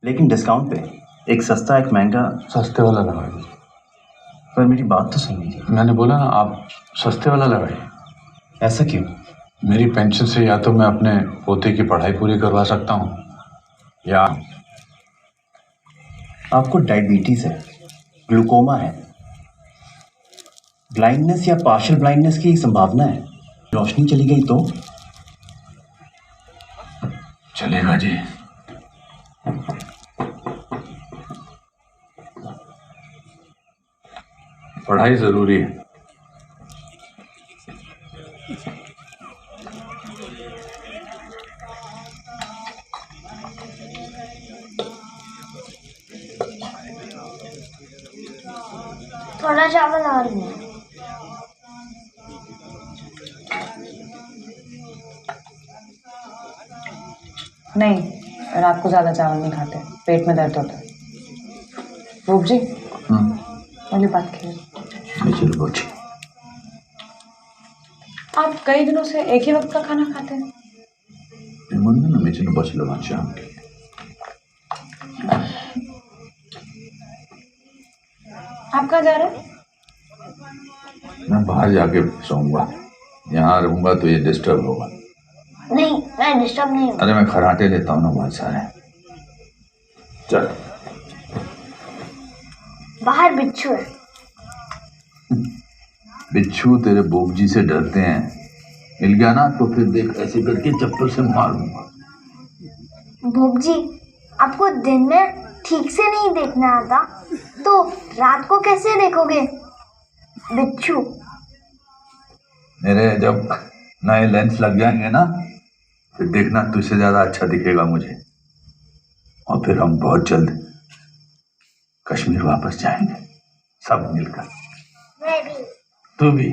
लेकिन डिस्काउंट पे। एक सस्ता एक महंगा। सस्ते वाला लगाइए। पर मेरी बात तो सुन लीजिए। मैंने बोला ना आप सस्ते वाला लगाइए। ऐसा क्यों? मेरी पेंशन से या तो मैं अपने पोते की पढ़ाई पूरी करवा सकता हूँ या आपको डायबिटीज है, ग्लूकोमा है, ब्लाइंडनेस या पार्शियल ब्लाइंडनेस की संभावना है। रोशनी चली गई तो चलेगा जी। पढ़ाई जरूरी है। थोड़ा चावल और भी। नहीं, रात को ज्यादा चावल नहीं खाते, पेट में दर्द होता है। रूप जी, वाली बात की। आप कई दिनों से एक ही वक्त का खाना खाते हैं। आप कहाँ जा रहे हैं? मैं बाहर जाके सोऊंगा, यहाँ रहूंगा तो ये डिस्टर्ब होगा। नहीं, मैं डिस्टर्ब नहीं हूँ। अरे मैं खराटे लेता हूँ ना बहुत सारे। चल। बाहर बिच्छू है। बिच्छू तेरे बोब जी से डरते हैं, मिल गया ना तो फिर देख ऐसे करके चप्पल से मारूंगा। भोग जी, आपको दिन में ठीक से नहीं देखना आता तो रात को कैसे देखोगे बिच्छू? मेरे जब नए लेंस लग जाएंगे ना फिर देखना तुझसे ज्यादा अच्छा दिखेगा मुझे, और फिर हम बहुत जल्द कश्मीर वापस जाएंगे सब मिलकर। मैं भी। तू भी।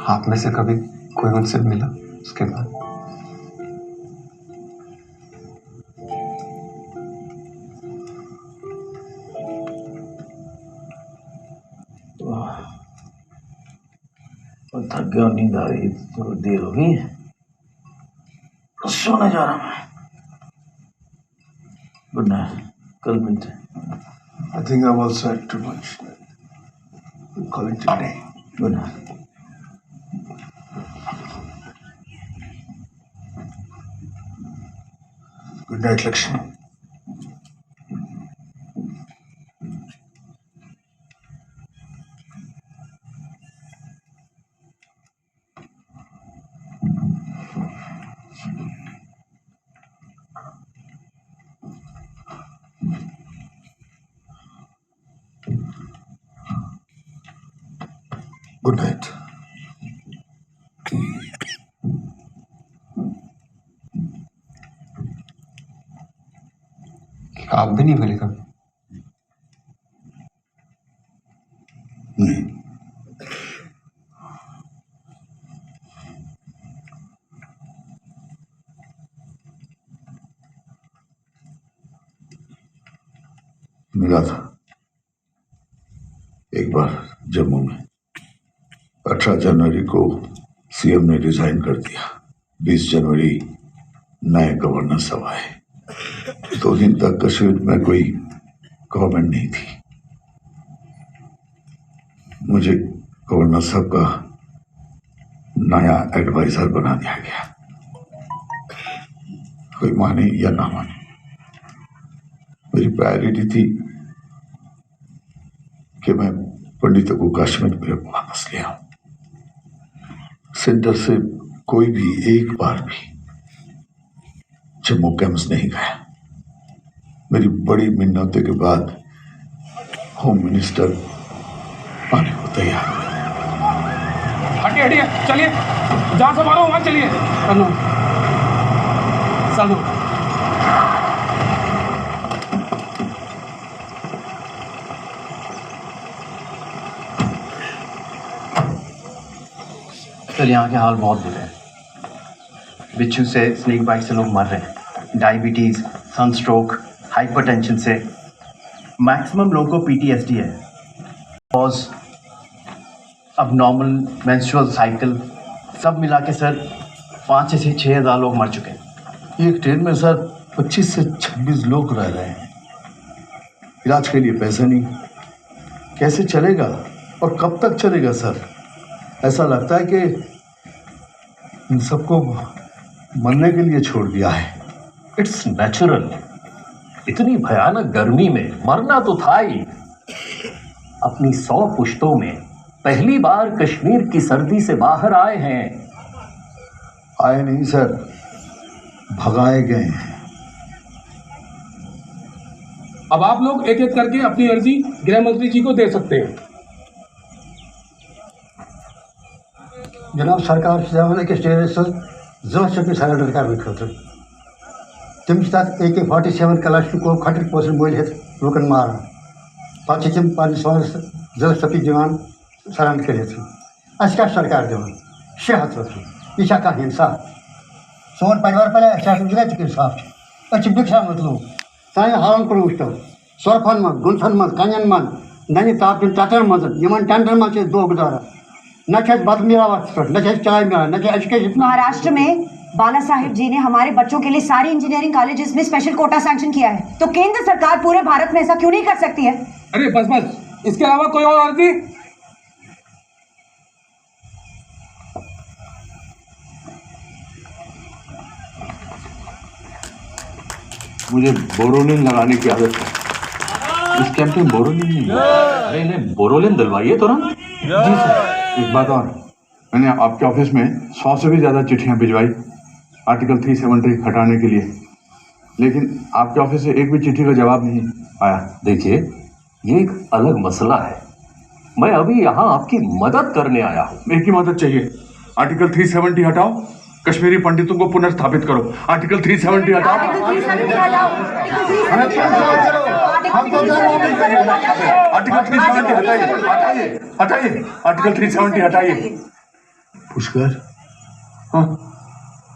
आप में से कभी कोई उनसे मिला उसके बाद? थक गया और नींद आ रही, तो देर हो गई, सोने जा रहा हूँ मैं। गुड नाइट, कल मिलते हैं। I think I've also had too much. We'll call it a day. Good night. Good night, Lakshmi. Good night. आप भी नहीं बोले कभी? नहीं, मिला था एक बार जम्मू में। 18 जनवरी को सीएम ने रिजाइन कर दिया। 20 जनवरी नए गवर्नर सब आए। 2 दिन तक कश्मीर में कोई गवर्नमेंट नहीं थी। मुझे गवर्नर साहब का नया एडवाइजर बना दिया गया। कोई माने या ना माने, मेरी प्रायोरिटी थी कि मैं पंडितों को कश्मीर में वापस ले आऊं। सेंटर से कोई भी एक बार भी जम्मू कैंप्स नहीं गया। मेरी बड़ी मिन्नतों के बाद होम मिनिस्टर आने को तैयार हुए। हटिए हटिए, चलिए, जहां से मारो वहां चलिए। साधु, सर यहाँ के हाल बहुत बुरे हैं। बिच्छू से, स्नेक बाइट से लोग मर रहे हैं। डायबिटीज, सनस्ट्रोक, हाइपरटेंशन से मैक्सिमम लोगों को पीटीएसडी है। पॉज, अब नॉर्मल मेंस्ट्रुअल साइकिल सब मिला के सर 5 से 6 हज़ार लोग मर चुके हैं। एक ट्रेन में सर 25 से 26 लोग रह रहे हैं। इलाज के लिए पैसे नहीं, कैसे चलेगा और कब तक चलेगा सर? ऐसा लगता है कि इन सबको मरने के लिए छोड़ दिया है। It's natural. इतनी भयानक गर्मी में मरना तो था ही। अपनी 100 पुश्तों में पहली बार कश्मीर की सर्दी से बाहर आए हैं। आए नहीं सर, भगाए गए हैं। अब आप लोग एक एक करके अपनी अर्जी गृह मंत्री जी को दे सकते हैं। जनाब, सरकार के स्टेज जस की सरेंडर कर खुद तम AK-47 कलाशनिकोव 100% मोल लूकन मारान पे तम जिला सफी दिवान सरेंडर कर क्या सरकार दिवान 600 रुपये। यह कह इंसाफ? सोन परिवार पे इंसाफ भिक्षा मतलब सान हालन पर वो सोरफन मन, गुलशन मन, कन मन, नन ताप तटन मन, टेंटन मन दो गुजारा। न बत मिला न चाय मिला न एजुकेशन। महाराष्ट्र में बाला साहेब जी ने हमारे बच्चों के लिए सारी इंजीनियरिंग कॉलेजेस में स्पेशल कोटा सैंक्शन किया है, तो केंद्र सरकार पूरे भारत में ऐसा क्यों नहीं कर सकती है? अरे बस बस, इसके अलावा कोई और अर्जी? मुझे बोरोलिन लगाने की आदत है। इस कैंप में बोरोलिन नहीं है। अरे इन्हें बोरोलिन दिलवाइए तुरंत। जी सर। एक बात और, मैंने आपके ऑफिस में 100 से भी ज़्यादा चिट्ठियाँ भिजवाई आर्टिकल 370 हटाने के लिए, लेकिन आपके ऑफिस से एक भी चिट्ठी का जवाब नहीं आया। देखिए, ये एक अलग मसला है। मैं अभी यहाँ आपकी मदद करने आया हूँ। एक ही मदद चाहिए। आर्टिकल 370 हटाओ, कश्मीरी पंडितों को पुनर्स्थापित करो। आर्टिकल 370 हटाओ। आर्टिकल 370 हटाओ। आर्टिकल 370 हटाइए, हटाइए आर्टिकल 370 हटाइए। पुष्कर, हाँ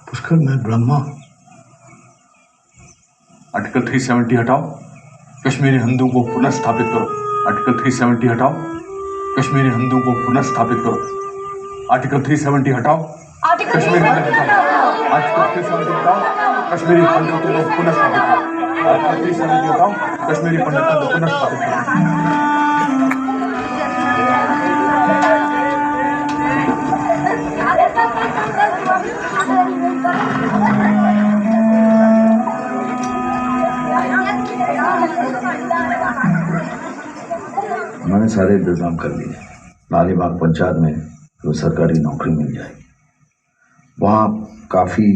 पुष्कर, मैं ब्रह्मा। आर्टिकल 370 हटाओ, कश्मीरी हिंदुओं को पुनर्स्थापित करो। आर्टिकल 370 हटाओ, कश्मीरी हिंदुओं को पुनर्स्थापित करो। आर्टिकल 370 हटाओ, आर्टिकल कश्मीर पंडित हटाओ, आर्टिकल 370 हटाओ, कश्मीरी पंडितों को पुनः स्थापित करो, आर्टिकल 370 हटाओ, कश्मीरी पंडितों को पुनः स्थापित करो। मैंने सारे इंतजाम कर लिए। लालीबाग पंचायत में तो सरकारी नौकरी मिल जाएगी। वहाँ काफी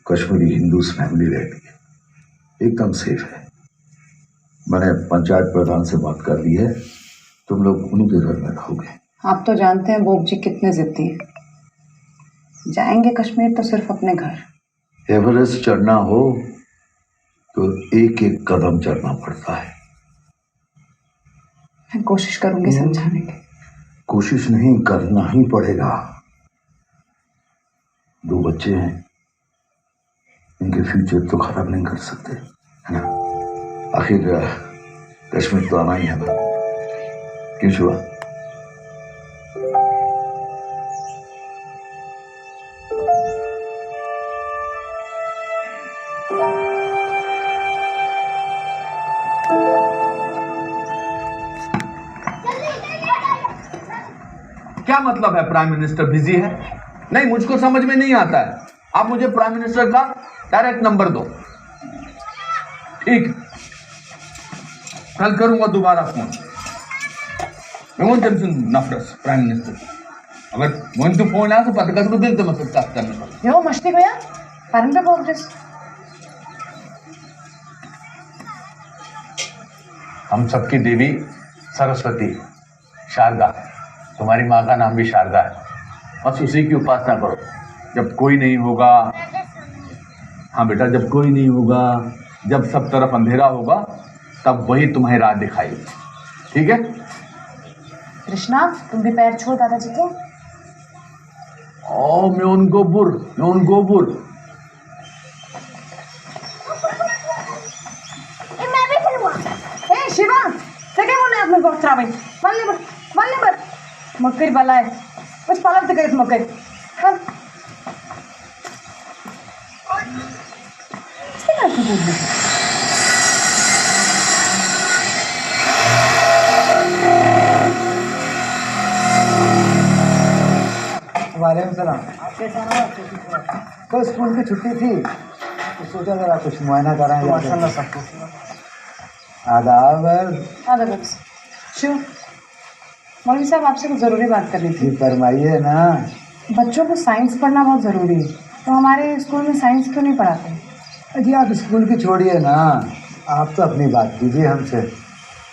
कश्मीरी हिंदूस फैमिली रहती है, एकदम सेफ है। मैंने पंचायत प्रधान से बात कर ली है, तुम लोग उन्हीं के घर में रहोगे। आप तो जानते हैं बोब जी कितने जिद्दी हैं। जाएंगे कश्मीर तो सिर्फ अपने घर। एवरेस्ट चढ़ना हो तो एक एक कदम चढ़ना पड़ता है। मैं कोशिश करूंगी समझाने की। कोशिश नहीं, करना ही पड़ेगा। 2 बच्चे हैं, इनके फ्यूचर तो खराब नहीं कर सकते, है ना? आखिर कश्मीर तो आना ही है ना, क्यों शुआ? क्या मतलब है प्राइम मिनिस्टर बिजी है? नहीं, मुझको समझ में नहीं आता है। आप मुझे प्राइम मिनिस्टर का डायरेक्ट नंबर दो। ठीक, कल करूंगा दोबारा फोन। नफरस प्राइम मिनिस्टर अगर मोहन तो फोन आया तो पता कर दिल तो मतलब बात करने को। यो मस्ती भैया पानी पे बोल दिस। हम सबकी देवी सरस्वती शारदा, तुम्हारी माँ का नाम भी शारदा है, बस उसी की उपासना करो। जब कोई नहीं होगा, हाँ बेटा, जब कोई नहीं होगा, जब सब तरफ अंधेरा होगा, तब वही तुम्हें राह दिखाएगी। ठीक है? कृष्णा तुम भी पैर छोड़ दादाजी के। ओ म्योन गोबुर, म्योन गोबुर। मैं भी खेलूंगा। ए शिवा सगे बोले आपने बहुत खराब है। वाले बर मकर वाला है कुछ पालक तो करे मकर। हाँ वालेकुम सलाम। तो स्कूल की छुट्टी थी तो सोचा जरा कुछ मुआयना कराएं। माशाल्लाह सबको आदाब। आदाब। शिव मौलवी साहब आपसे कुछ ज़रूरी बात करनी थी। फरमाइए ना। बच्चों को साइंस पढ़ना बहुत ज़रूरी है, तो हमारे स्कूल में साइंस क्यों नहीं पढ़ाते? जी आप स्कूल की छोड़िए ना, आप तो अपनी बात कीजिए हमसे।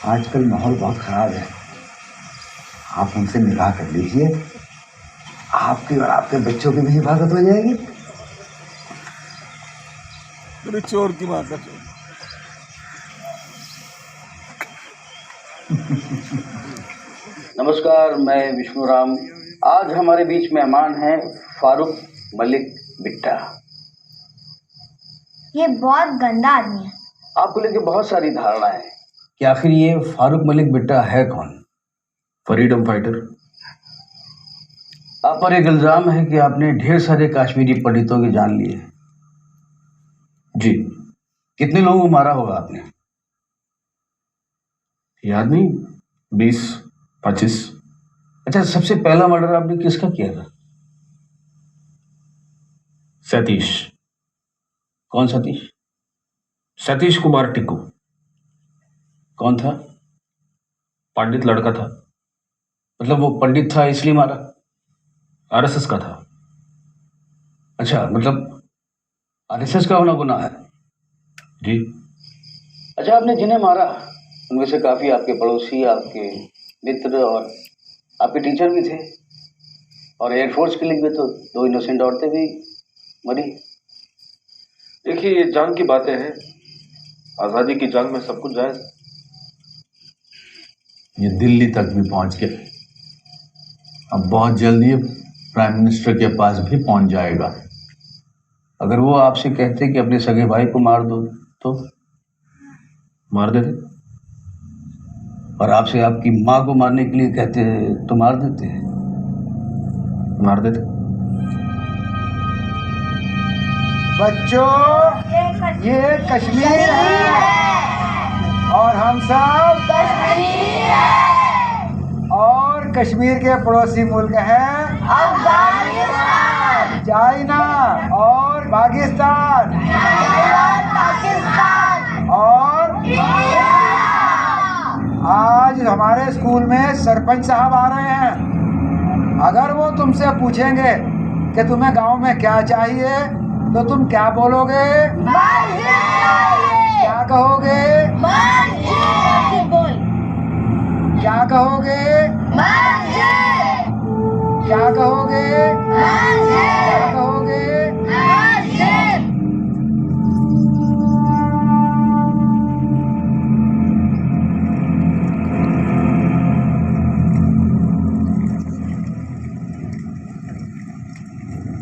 आजकल माहौल बहुत ख़राब है, आप हमसे निकाह कर लीजिए, आपकी और आपके बच्चों की भी हिफाजत हो जाएगी। चोर की माँ का चोर। नमस्कार, मैं विष्णुराम। आज हमारे बीच मेहमान हैं फारूक मलिक बिट्टा। ये बहुत गंदा आदमी है। आपको लेके बहुत सारी धारणाएं हैं कि आखिर ये फारूक मलिक बिट्टा है कौन? Freedom fighter. आप पर एक इल्जाम है कि आपने ढेर सारे कश्मीरी पंडितों की जान ली है। जी। कितने लोगों को मारा होगा आपने? याद नहीं, 20-25। अच्छा, सबसे पहला मर्डर आपने किसका किया था? सतीश। कौन सतीश? सतीश कुमार टिक्कू। कौन था? पंडित लड़का था। मतलब वो पंडित था इसलिए मारा? आरएसएस का था। अच्छा, मतलब आरएसएस का होना गुनाह है? जी। अच्छा, आपने जिन्हें मारा उनमें से काफी आपके पड़ोसी, आपके मित्र और आपके टीचर भी थे, और एयरफोर्स के लिए भी तो 2 इनोसेंट औरतें भी मरी। देखिए, ये जान की बातें हैं, आजादी की जंग में सब कुछ जायज। ये दिल्ली तक भी पहुंच गया, अब बहुत जल्दी प्राइम मिनिस्टर के पास भी पहुंच जाएगा। अगर वो आपसे कहते कि अपने सगे भाई को मार दो तो मार देते, और आपसे आपकी माँ को मारने के लिए कहते तो मार देते? मार दे। बच्चों, ये कश्मीर है और हम सब कश्मीरी हैं। और कश्मीर के पड़ोसी मुल्क हैं अफगानिस्तान, चाइना और पाकिस्तान और आज हमारे स्कूल में सरपंच साहब आ रहे हैं। अगर वो तुमसे पूछेंगे कि तुम्हें गांव में क्या चाहिए तो तुम क्या बोलोगे? क्या कहोगे? क्या कहोगे? क्या कहोगे? क्या कहोगे?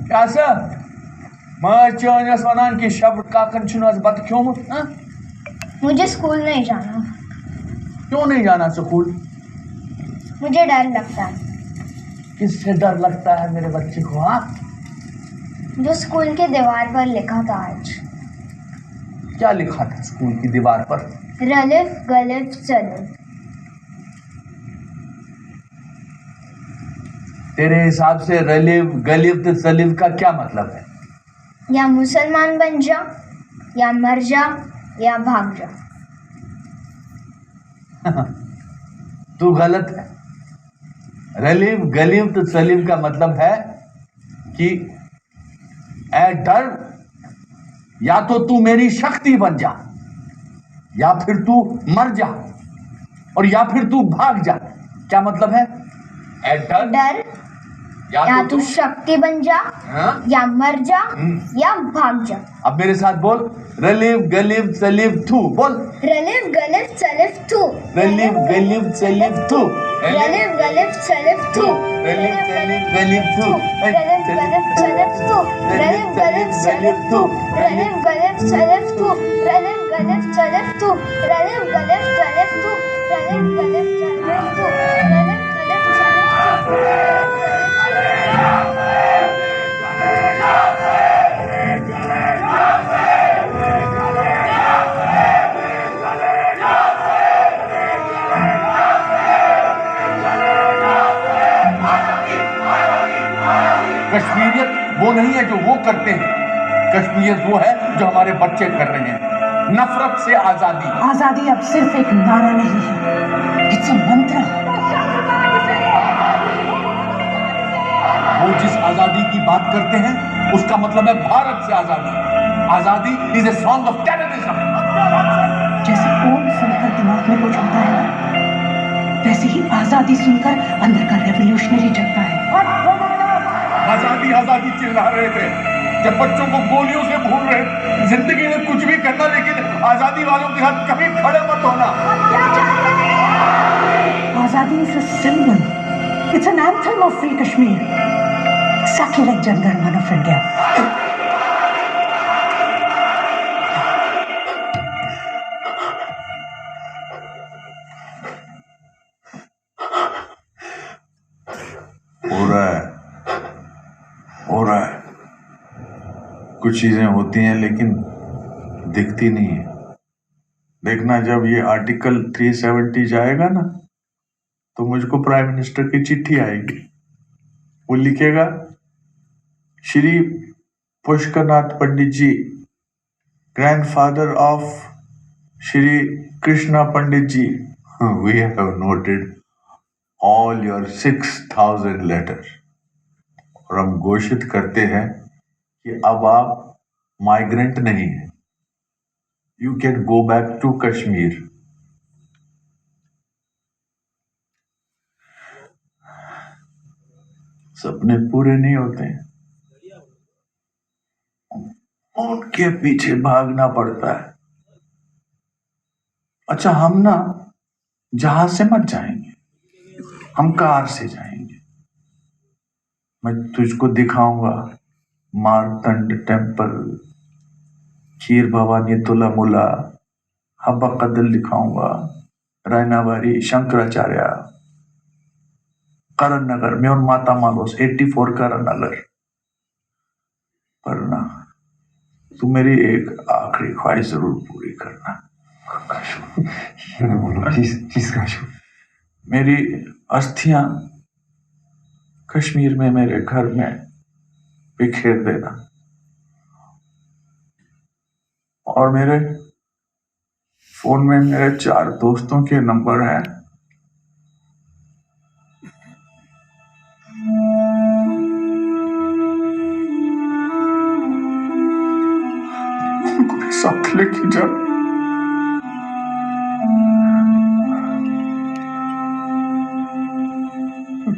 क्या सर माच वनान कि शब काकन छुनास बत क्योंमुत? मुझे स्कूल नहीं जाना। क्यों नहीं जाना स्कूल? मुझे डर लगता है। किससे डर लगता है मेरे बच्चे को? जो स्कूल के दीवार पर लिखा था आज। क्या लिखा था स्कूल की दीवार पर? रलिफ गलिफ सलिफ। तेरे हिसाब से रलिफ गलिफ सलिफ का क्या मतलब है? या मुसलमान बन जा, या मर जा, या भाग जा। तू गलत है। रलिफ गलिफ सलिफ का मतलब है कि ऐ डर, या तो तू मेरी शक्ति बन जा, या फिर तू मर जा, और या फिर तू भाग जा। क्या मतलब है? ऐ डर या तू शक्ति बन जा, या मर जा, या भाग जा। अब मेरे साथ बोल, रलिफ गलिफ सलिफ थू। बोल, रलिफ गलिफ सलिफ थू। रलिफ गलिफ सलिफ थू। रलिफ गलिफ सलिफ थू। रलिफ गलिफ थू। रलिफ गलिफ सलिफ थू। रलिफ गलिफ सलिफ थू। रलिफ गलिफ सलिफ थू। रलिफ गलिफ सलिफ थू। रलिफ गलिफ सलिफ थू। रलिफ गलिफ सलिफ थू। रलिफ गलिफ सलिफ थू। कश्मीरियत वो नहीं है जो वो करते हैं, कश्मीरियत वो है जो हमारे बच्चे कर रहे हैं। नफरत से आजादी। आजादी अब सिर्फ एक नारा नहीं है, इट्स अ मंत्र। वो जिस आजादी की बात करते हैं उसका मतलब है भारत से आजादी। आजादी is a song of terrorism. जैसे ओम सुनकर दिमाग में कुछ होता है, वैसे ही आजादी सुनकर अंदर का रेवोल्यूशनरी जगता है। आजादी आजादी चिल्ला रहे थे जब बच्चों को गोलियों से भून रहे। जिंदगी में कुछ भी करना, लेकिन आजादी वालों के साथ कभी खड़े मत होना। आजादी is a symbol, it's an anthem of free Kashmir, exactly like Jana Gana मन ऑफ इंडिया। हो रहा है। कुछ चीजें होती हैं लेकिन दिखती नहीं है। देखना, जब ये आर्टिकल 370 जाएगा ना तो मुझको प्राइम मिनिस्टर की चिट्ठी आएगी। वो लिखेगा, Shri Pushkarnath Pandit ji, grandfather of Shri Krishna Pandit ji, we have noted all your 6000 letters. और हम घोषित करते हैं कि अब आप माइग्रेंट नहीं हैं, you can go back to Kashmir. सपने पूरे नहीं होते हैं, उनके पीछे भागना पड़ता है। अच्छा, हम ना जहाज से मत जाएंगे, हम कार से जाएंगे। मैं तुझको दिखाऊंगा मारतंड टेम्पल, खीर भवानी तुलामुला, हब्बा कदल दिखाऊंगा, रैनावारी शंकराचार्य, करण नगर में और माता मालोस 84 करण नगर। पर ना तू मेरी एक आखिरी ख्वाहिश जरूर पूरी करना। मेरी अस्थियां कश्मीर में मेरे घर में बिखेर देना और मेरे फोन में मेरे 4 दोस्तों के नंबर हैं। उनको भी साथ लेके जा।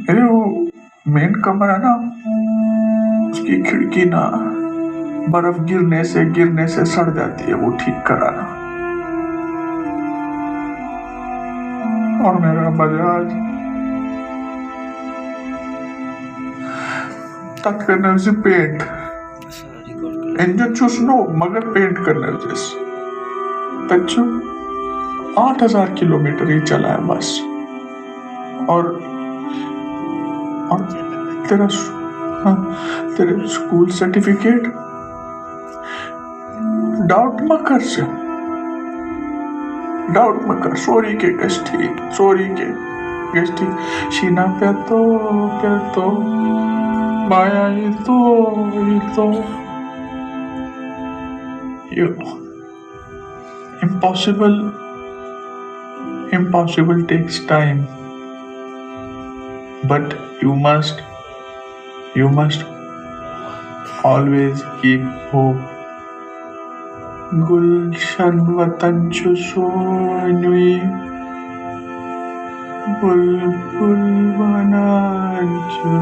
मेरे वो मेन कमरा ना, उसकी खिड़की ना बर्फ गिरने से सड़ जाती है, वो ठीक कराना। और मेरा बजाज तक करने से पेंट इंजन चूसनो मगर पेंट करने से तच्चू 8000 किलोमीटर ही चला है बस। और तेरे स्कूल सर्टिफिकेट डाउट मत कर सॉरी के गेस्टी शीना पे तो माया ये तो impossible takes time, but you must always keep hope. Gulshan watan chu soinui bulbul banan chu.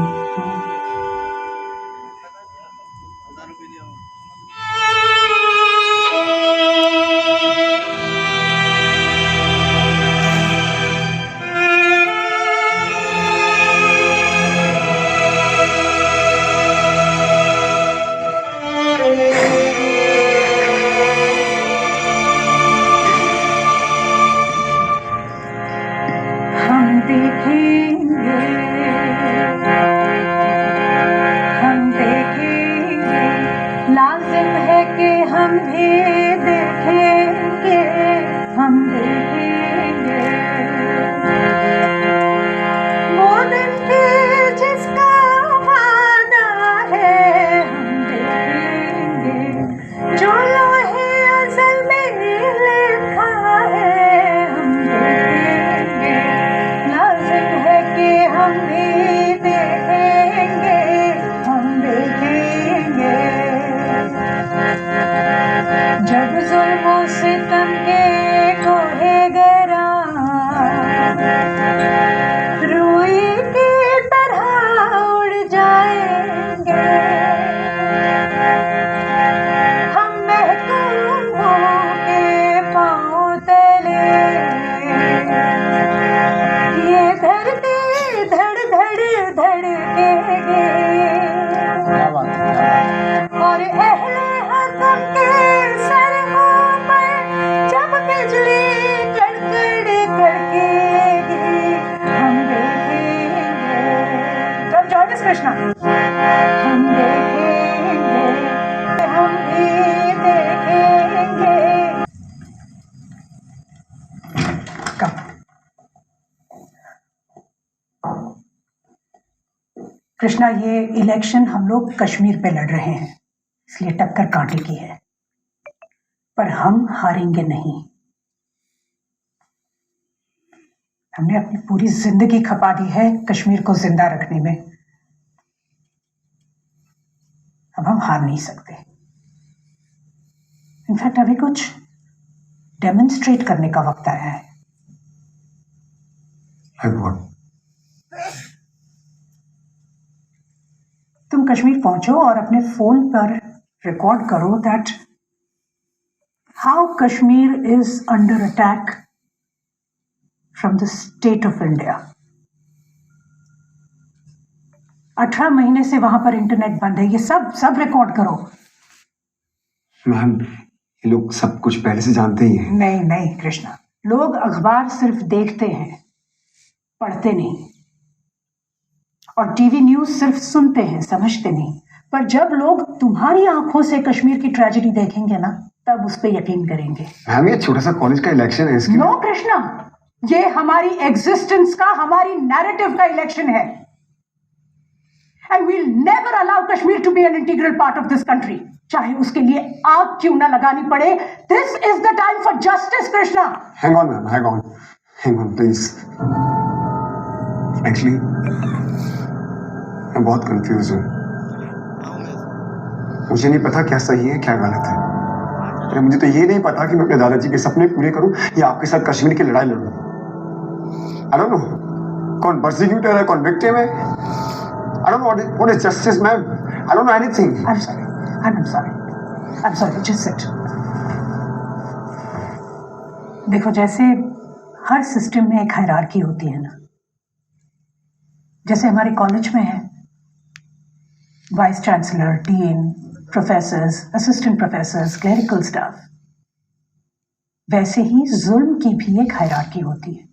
Krishna, ये इलेक्शन हम लोग कश्मीर पे लड़ रहे हैं, इसलिए टक्कर कांटे की है, पर हम हारेंगे नहीं। हमने अपनी पूरी जिंदगी खपा दी है कश्मीर को जिंदा रखने में। अब हम हार नहीं सकते। इनफैक्ट अभी कुछ डेमोन्स्ट्रेट करने का वक्त आया है। Like what? तुम कश्मीर पहुंचो और अपने फोन पर रिकॉर्ड करो that how Kashmir is under attack from the state of India. 18 महीने से वहां पर इंटरनेट बंद है, ये सब रिकॉर्ड करो। मैम, ये लोग सब कुछ पहले से जानते ही हैं। नहीं कृष्णा, लोग अखबार सिर्फ देखते हैं, पढ़ते नहीं। और टीवी न्यूज सिर्फ सुनते हैं, समझते नहीं। पर जब लोग तुम्हारी आंखों से कश्मीर की ट्रेजेडी देखेंगे ना, तब उस पर यकीन करेंगे। मैम ये छोटा सा कॉलेज का इलेक्शन है, इसकी नो कृष्णा, ये हमारी एग्जिस्टेंस का, हमारी नैरेटिव का इलेक्शन है। And we'll never allow Kashmir to be an integral part of this country, चाहे उसके लिए आग क्यों ना लगानी पड़े। This is the time for justice Krishna. Hang on ma'am, hang on please. Actually मैं बहुत कंफ्यूज हूँ। मुझे नहीं पता क्या सही है क्या गलत है। अरे मुझे तो ये नहीं पता कि मैं अपने दादाजी के सपने पूरे करूं या आपके साथ कश्मीर की लड़ाई लड़ूं। आई डोंट नो कौन प्रोसिक्यूटर है, कौन विक्टिम है। I don't know what is justice ma'am. I don't know anything. I'm sorry, just sit. देखो, जैसे हर सिस्टम में एक हायरार्की होती है ना, जैसे हमारे कॉलेज में है vice chancellor, dean, professors, assistant professors, clerical staff, वैसे ही जुल्म की भी एक हायरार्की होती है।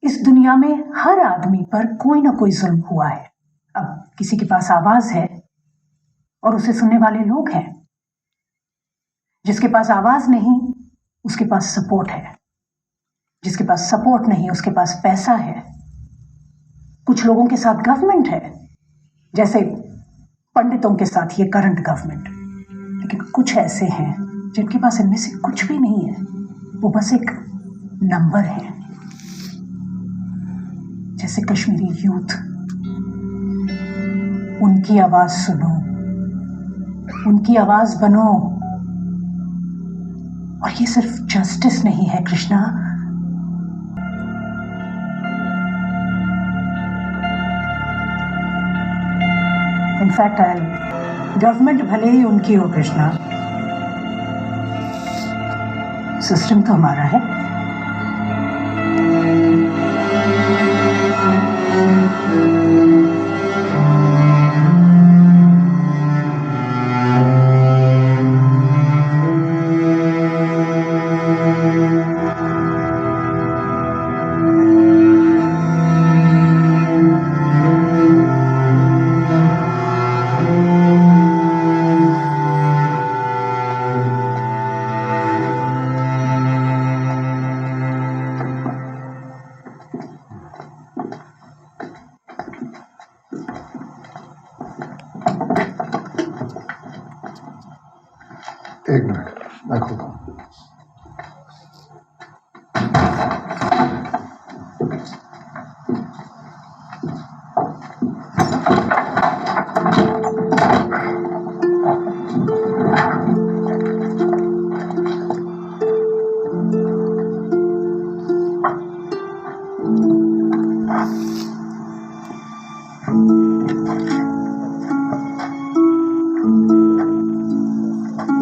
इस दुनिया में हर आदमी पर कोई ना कोई जुल्म हुआ है। अब किसी के पास आवाज है और उसे सुनने वाले लोग हैं। जिसके पास आवाज नहीं, उसके पास सपोर्ट है। जिसके पास सपोर्ट नहीं, उसके पास पैसा है। कुछ लोगों के साथ गवर्नमेंट है, जैसे पंडितों के साथ ये करंट गवर्नमेंट। लेकिन कुछ ऐसे हैं जिनके पास इनमें से कुछ भी नहीं है, वो बस एक नंबर है। जैसे कश्मीरी यूथ, उनकी आवाज सुनो, उनकी आवाज बनो। और ये सिर्फ जस्टिस नहीं है कृष्णा, इनफैक्ट गवर्नमेंट भले ही उनकी हो कृष्णा, सिस्टम तो हमारा है। एक मिनट, मैं खोलता हूँ।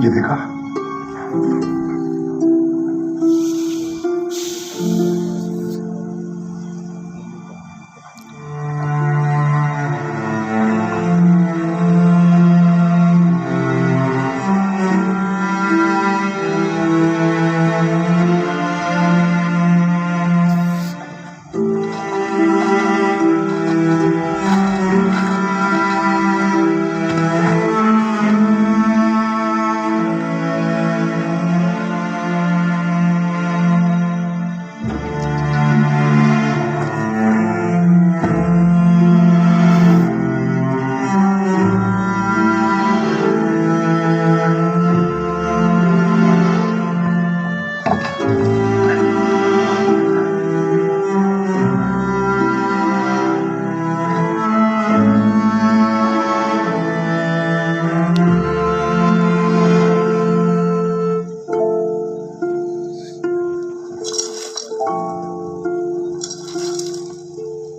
ये देखा?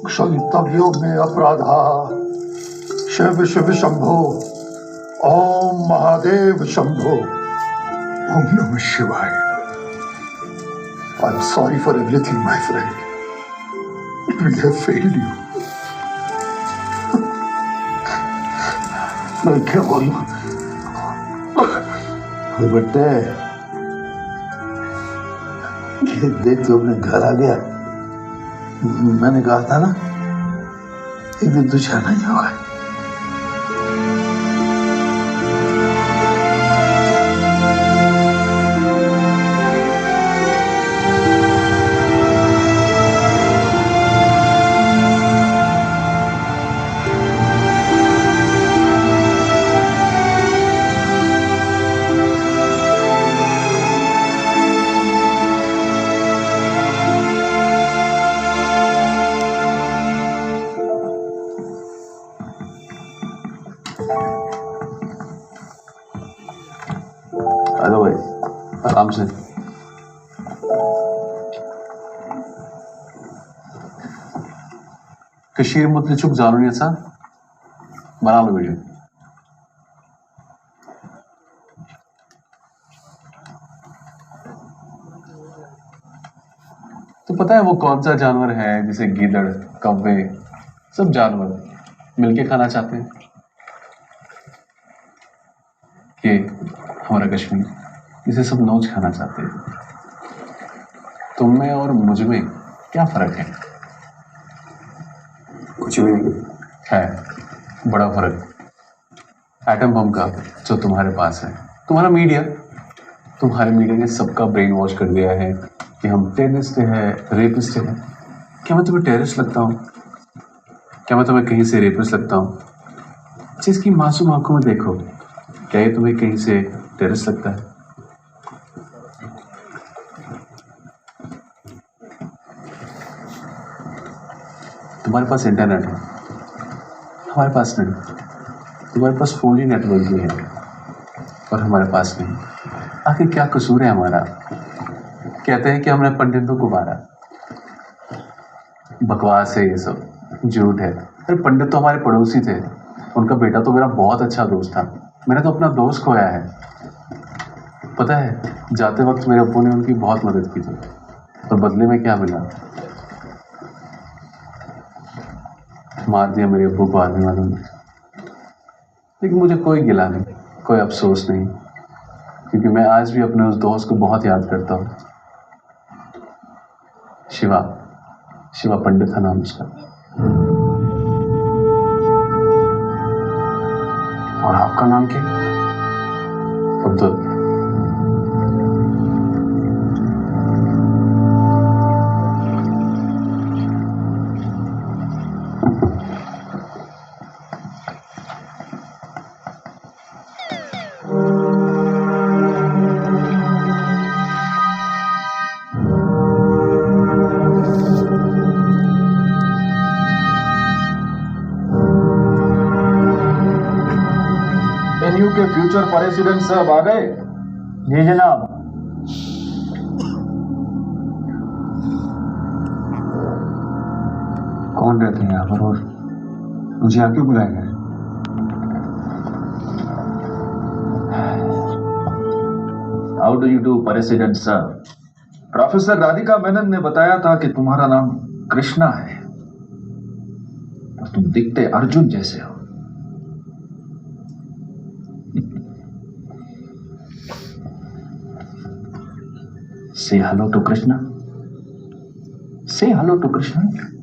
क्षलितव्यो में अपराधा शिव शिव शंभो ओम महादेव शंभो ओम नमः शिवाय। I am sorry for everything my friend, we have failed you. मैं क्या बोलूं बेटे, देख तो अपने घर आ गया। मैंने कहा था ना एक दिन तो जाना ही होगा। हेलो भाई, आराम से। कशीर मुतलुक जाणून याचा बना लो वीडियो। तो पता है वो कौन सा जानवर है जिसे गीदड़, कौवे, सब जानवर मिलके खाना चाहते हैं? ये हमारा कश्मीर, इसे सब नोच खाना चाहते हैं। तुम में और मुझ में क्या फर्क है? कुछ भी नहीं है, बड़ा फर्क। एटम बम का जो तुम्हारे पास है, तुम्हारे मीडिया ने सबका ब्रेन वॉश कर दिया है कि हम टेररिस्ट हैं, रेपिस्ट हैं। क्या मैं तुम्हें टेररिस्ट लगता हूँ? क्या मैं तुम्हें कहीं से रेपिस्ट लगता हूँ? जिसकी मासूम आंखों में देखो, क्या ये तुम्हें कहीं से टेररिस्ट लगता है? तुम्हारे पास इंटरनेट है, हमारे पास नहीं। तुम्हारे पास 4G नेटवर्क भी है और हमारे पास नहीं। आखिर क्या कसूर है हमारा? कहते हैं कि हमने पंडितों को मारा। बकवास है ये सब, झूठ है। अरे पंडित तो हमारे पड़ोसी थे, उनका बेटा तो मेरा बहुत अच्छा दोस्त था। मैंने तो अपना दोस्त खोया है। पता है, जाते वक्त मेरे अब्बू ने उनकी बहुत मदद की थी और बदले में क्या मिला? मार दिया मेरे अब्बू को आर्मी वालों ने। लेकिन मुझे कोई गिला नहीं, कोई अफसोस नहीं, क्योंकि मैं आज भी अपने उस दोस्त को बहुत याद करता हूँ। शिवा पंडित था नाम उसका। और आपका नाम क्या? अब्दुल। एनयू के फ्यूचर प्रेसिडेंट साहब आ गए? जी जनाब। कौन रहते हैं यहाँ पर और मुझे यहाँ क्यों बुलाया गया? How do you do president साहब? प्रोफेसर राधिका मेनन ने बताया था कि तुम्हारा नाम कृष्णा है और तुम दिखते अर्जुन जैसे हो। Say hello to Krishna. Say hello to Krishna.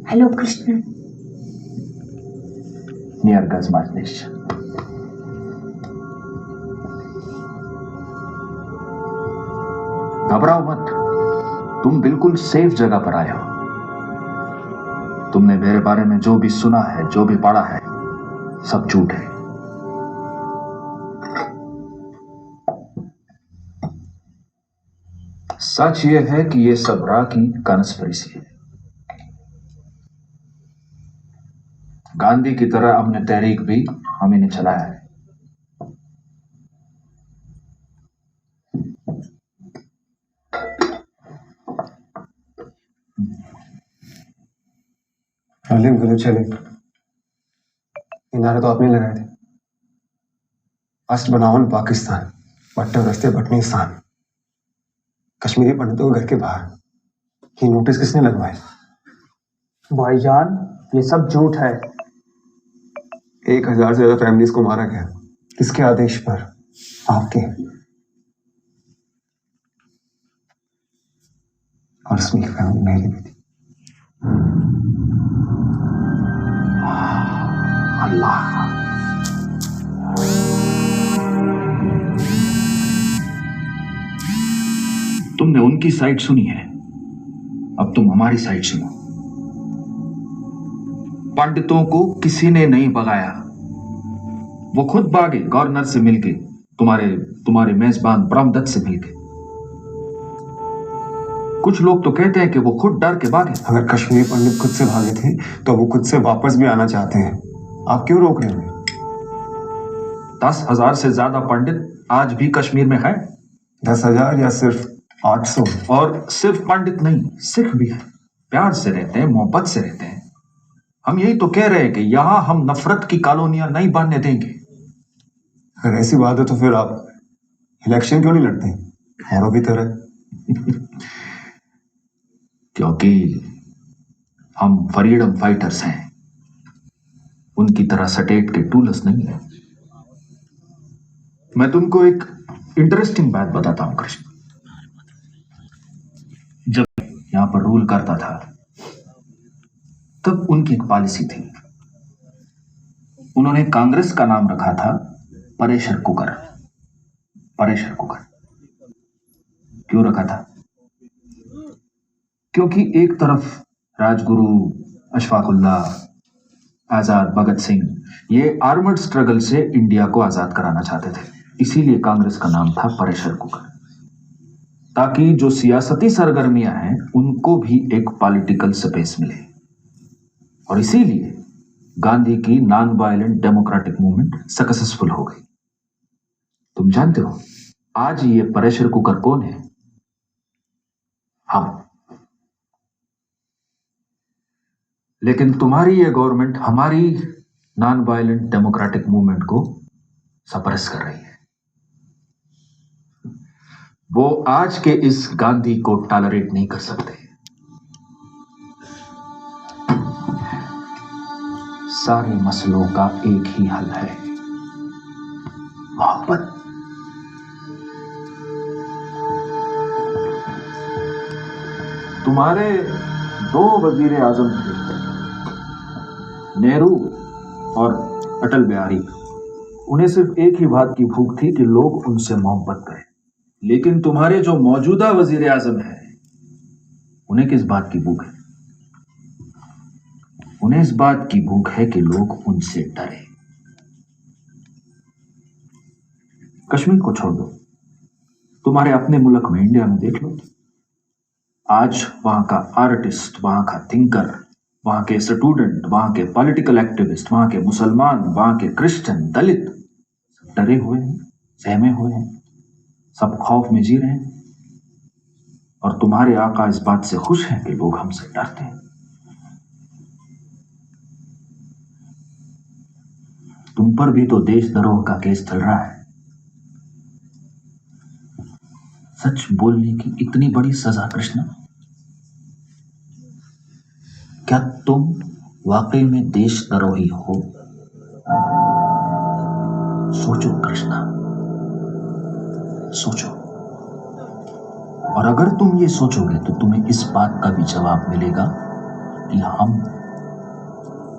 Hello, Krishna. Near Gazmajlish. घबराओ मत, तुम बिल्कुल सेफ जगह पर आए हो। तुमने मेरे बारे में जो भी सुना है, जो भी पढ़ा है, सब झूठ है। सच यह है कि यह सब रा की कॉन्स्पिरेसी है। गांधी की तरह हमने तहरीक भी हम ही ने चलाया है। गलत चले, नारे तो आपने लगाए थे। अस्त बनावन पाकिस्तान, बट्टे रस्ते बटनीस्तान, कश्मीरी पंडितों के घर के बाहर। ये नोटिस किसने लगवाए? भाईजान, ये सब झूठ है। 1000 से ज्यादा फैमिलीज को मारा गया। किसके आदेश पर? आपके। और उसमें एक फैमिली मेरी भी थी। तुमने उनकी साइड सुनी है, अब तुम हमारी साइड सुनो। पंडितों को किसी ने नहीं भगाया, वो खुद भागे गवर्नर से मिलके, तुम्हारे मेजबान ब्रह्मदत्त से मिलके। कुछ लोग तो कहते हैं कि वो खुद डर के भागे। अगर कश्मीरी पंडित खुद से भागे थे तो वो खुद से वापस भी आना चाहते हैं, आप क्यों रोक रहे हैं? 10,000 से ज्यादा पंडित आज भी कश्मीर में है। 10,000 या सिर्फ 800? और सिर्फ पंडित नहीं, सिख भी है, प्यार से रहते हैं, मोहब्बत से रहते हैं। हम यही तो कह रहे हैं कि यहां हम नफरत की कॉलोनियां नहीं बनने देंगे। अगर ऐसी बात है तो फिर आप इलेक्शन क्यों नहीं लड़ते औरों की तरह? क्योंकि हम फ्रीडम फाइटर्स हैं, उनकी तरह सटेट के टूलस नहीं है। मैं तुमको एक इंटरेस्टिंग बात बताता हूं कृष्ण। जब यहां पर रूल करता था तब उनकी एक पॉलिसी थी। उन्होंने कांग्रेस का नाम रखा था परेशर कुकर। परेशर कुकर क्यों रखा था? क्योंकि एक तरफ राजगुरु, अशफाकुल्लाह, आजाद, भगत सिंह, ये आर्मर्ड स्ट्रगल से इंडिया को आजाद कराना चाहते थे, इसीलिए कांग्रेस का नाम था परेशर कुकर, ताकि जो सियासती सरगर्मियां हैं उनको भी एक पॉलिटिकल स्पेस मिले। और इसीलिए गांधी की non violent democratic movement successful हो गई। तुम जानते हो आज ये प्रेशर कुकर कौन है? हम। लेकिन तुम्हारी ये गवर्नमेंट हमारी नॉन वायलेंट डेमोक्रेटिक मूवमेंट को सप्रेस कर रही है। वो आज के इस गांधी को टॉलरेट नहीं कर सकते। सारे मसलों का एक ही हल है, मोहब्बत। तुम्हारे 2 वजीर आजम थे, नेहरू और अटल बिहारी। उन्हें सिर्फ एक ही बात की भूख थी कि लोग उनसे मोहब्बत करें। लेकिन तुम्हारे जो मौजूदा वजीर आजम हैं, उन्हें किस बात की भूख है? उन्हें इस बात की भूख है कि लोग उनसे डरे। कश्मीर को छोड़ दो, तुम्हारे अपने मुल्क में, इंडिया में देख लो। आज वहां का आर्टिस्ट, वहां का थिंकर, वहां के स्टूडेंट, वहां के पॉलिटिकल एक्टिविस्ट, वहां के मुसलमान, वहां के क्रिश्चियन, दलित, सब डरे हुए हैं, सहमे हुए हैं, सब खौफ में जी रहे हैं। और तुम्हारे आका इस बात से खुश हैं कि लोग हमसे डरते हैं। तुम पर भी तो देशद्रोह का केस चल रहा है। सच बोलने की इतनी बड़ी सजा कृष्णा? क्या तुम वाकई में देशद्रोही हो? सोचो कृष्णा, सोचो। और अगर तुम ये सोचोगे तो तुम्हें इस बात का भी जवाब मिलेगा कि हम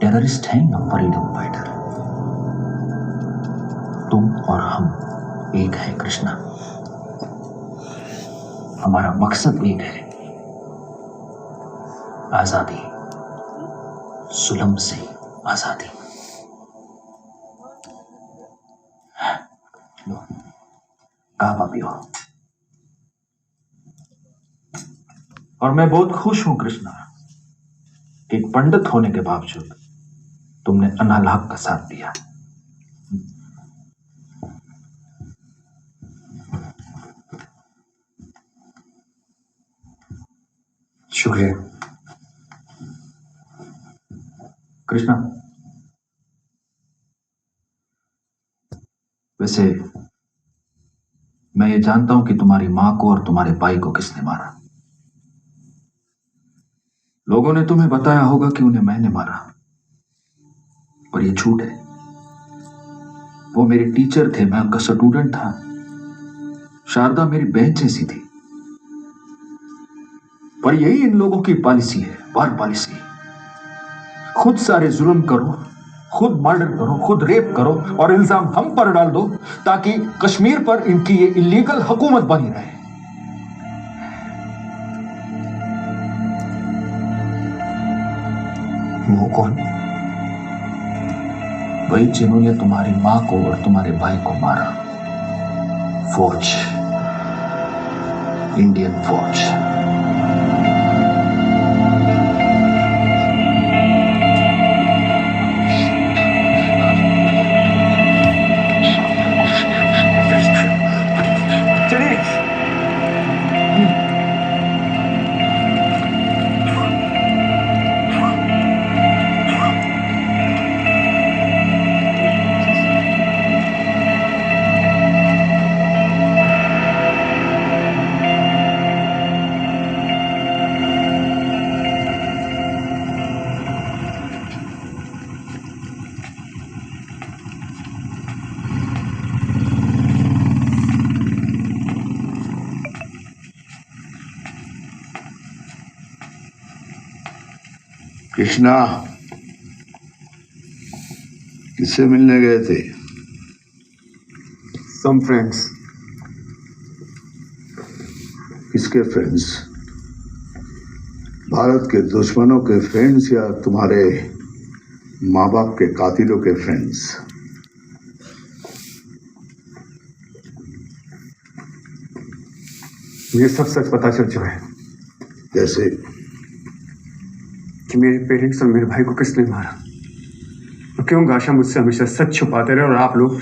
टेररिस्ट हैं या फ्रीडम फाइटर। तुम और हम एक है कृष्णा। हमारा मकसद एक है, आजादी, जुल्म से आजादी। लो, काबा पियो। और मैं बहुत खुश हूं कृष्णा कि एक पंडित होने के बावजूद तुमने अल्लाह का साथ दिया। शुक्रिया कृष्णा। वैसे मैं ये जानता हूं कि तुम्हारी मां को और तुम्हारे भाई को किसने मारा। लोगों ने तुम्हें बताया होगा कि उन्हें मैंने मारा, पर ये झूठ है। वो मेरे टीचर थे, मैं उनका स्टूडेंट था। शारदा मेरी बहन जैसी थी। पर यही इन लोगों की पॉलिसी है, वार पॉलिसी। खुद सारे जुल्म करो, खुद मर्डर करो, खुद रेप करो और इल्जाम हम पर डाल दो ताकि कश्मीर पर इनकी ये इलीगल हुकूमत बनी रहे। वो कौन? वही जिन्होंने तुम्हारी मां को और तुम्हारे भाई को मारा। फौज, इंडियन फौज। कृष्णा, किससे मिलने गए थे? Some friends. किसके फ्रेंड्स? भारत के दुश्मनों के फ्रेंड्स या तुम्हारे माँ बाप के कातिलों के फ्रेंड्स? मुझे सब सच पता चल चुका है। जैसे कि मेरे पेरेंट्स और मेरे भाई को किसने मारा और क्यों गाशा मुझसे हमेशा सच छुपाते रहे और आप लोग